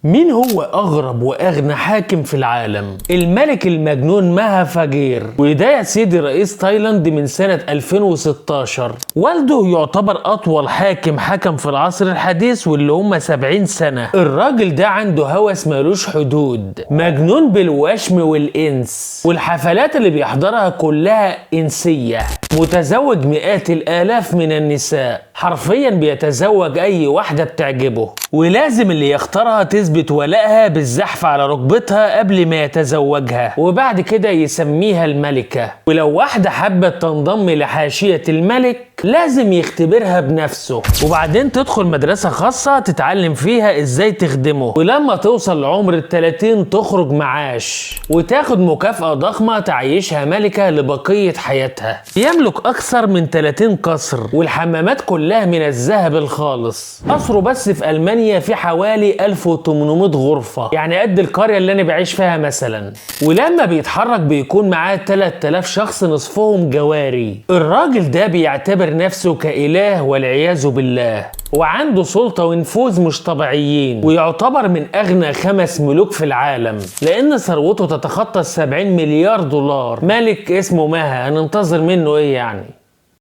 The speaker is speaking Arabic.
مين هو أغرب وأغنى حاكم في العالم؟ الملك المجنون مها فاجير، وده يا سيدي رئيس تايلاند من سنة 2016. والده يعتبر أطول حكم في العصر الحديث، واللي هم 70 سنة. الراجل ده عنده هوس مالوش حدود، مجنون بالوشم والإنس، والحفلات اللي بيحضرها كلها إنسية. متزوج مئات الآلاف من النساء، حرفيا بيتزوج أي واحدة بتعجبه، ولازم اللي يختارها تثبت ولائها بالزحف على ركبتها قبل ما يتزوجها، وبعد كده يسميها الملكة. ولو واحدة حبت تنضم لحاشية الملك لازم يختبرها بنفسه، وبعدين تدخل مدرسة خاصة تتعلم فيها ازاي تخدمه، ولما توصل لعمر ال30 تخرج معاش وتاخد مكافأة ضخمة تعيشها ملكة لبقية حياتها. يملك أكثر من 30 قصر، والحمامات كلها من الذهب الخالص. قصره بس في ألمانيا في حوالي 1800 غرفة، يعني قد القرية اللي أنا بعيش فيها مثلا. ولما بيتحرك بيكون معاه 3000 شخص نصفهم جواري. الراجل ده بيعتبر نفسه كإله والعياذ بالله، وعنده سلطة ونفوذ مش طبيعيين، ويعتبر من أغنى 5 ملوك في العالم، لأن ثروته تتخطى 70 مليار دولار. ملك اسمه مها، هننتظر منه إيه يعني؟